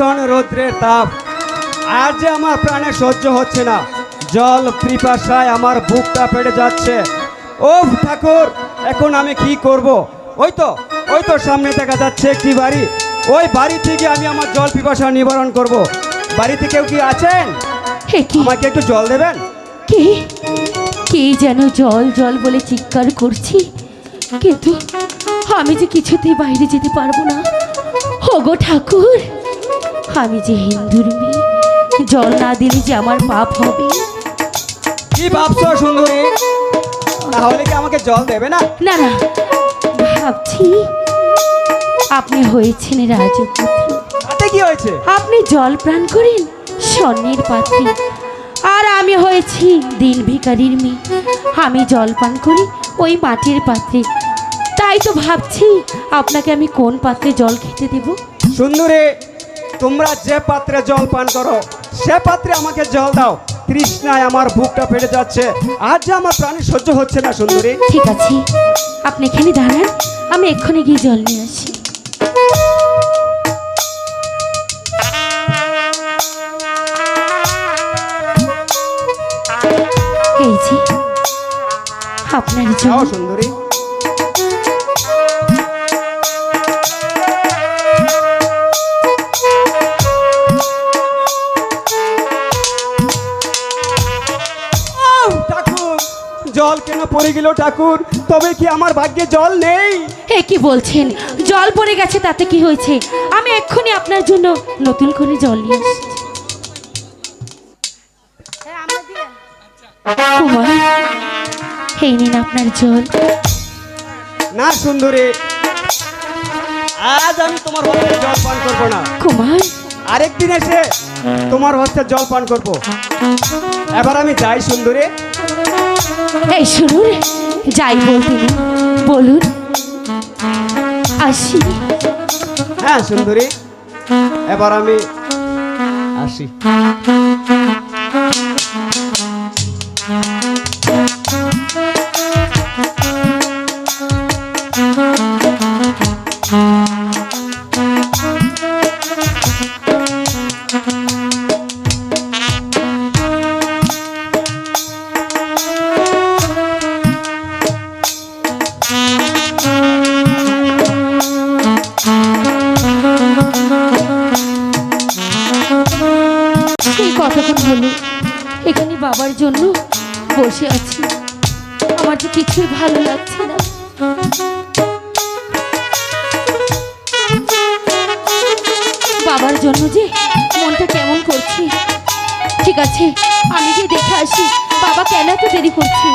ভীষণ রৌদ্রের তাপ, আর যে আমার প্রাণে সহ্য হচ্ছে না। জল পিপাসায় আমার বুকটা ফেটে যাচ্ছে। ও ঠাকুর, এখন আমি কি করব? ওই তো সামনে দেখা যাচ্ছে একটি বাড়ি। ওই বাড়ি থেকে আমি আমার জল পিপাসা নিবারণ করব। বাড়িতে কেউ কি আছেন? আমাকে একটু জল দেবেন? কে কে যেন জল জল বলে চিৎকার করছি, কিন্তু আমি যে কিছুতেই বাইরে যেতে পারবো না। ওগো ঠাকুর, আমি যে হিন্দুর মেয়ে, জল না দিলে যে আমার পাপ হবে। কি ভাবছো সুন্দরী? তাহলে কি আমাকে জল দেবে না? না না, ভাবছি আপনি হয়েছেন রাজপুত্র। তাতে কি হয়েছে? আপনি জল পান করেন স্বর্ণের পাত্রে, আর আমি হয়েছি দিন ভিখারির মেয়ে, আমি জল পান করি ওই মাটির পাত্রে। তাই তো ভাবছি আপনাকে আমি কোন পাত্রে জল খেতে দেব। সুন্দরী, তোমরা যে পাত্রে জল পান করো সে পাত্রে আমাকে জল দাও। তৃষ্ণায় আমার বুকটা ফেটে যাচ্ছে, আর যে আমার প্রাণী সহ্য হচ্ছে না। সুন্দরী, ঠিক আছে, আপনি এখানে দাঁড়ান, আমি এক্ষুনি গিয়ে জল নিয়ে আসি। এই যে আপনার জল। সুন্দরী, জল কেন পড়ে গেল ঠাকুর? তবে কি আমার ভাগ্যে জল নেই? কি বলছেন? জল পড়ে গেছে তাতে কি হয়েছে? আমি এক্ষুনি আপনার জন্য নতুন করে জল নিয়ে আসছি। কুমার, এই নিন আপনার জল। না সুন্দরী, আজ আমি তোমার হস্তে জল পান করবো না। কুমার, আরেকদিন এসে তোমার হস্তে জল পান করবো। এবার আমি যাই সুন্দরী। এই শুনুন, যাই বলতে বলুন, আসি। হ্যাঁ সুন্দরী, এবার আমি আসি। কতক্ষণ হলো এখানে বাবার জন্য বসে আছি, আমার যে কিছুই ভালো লাগছে না। বাবার জন্য যে মনটা কেমন করছে। ঠিক আছে, আমি গিয়ে দেখে আসি বাবা কেন এত দেরি করছে।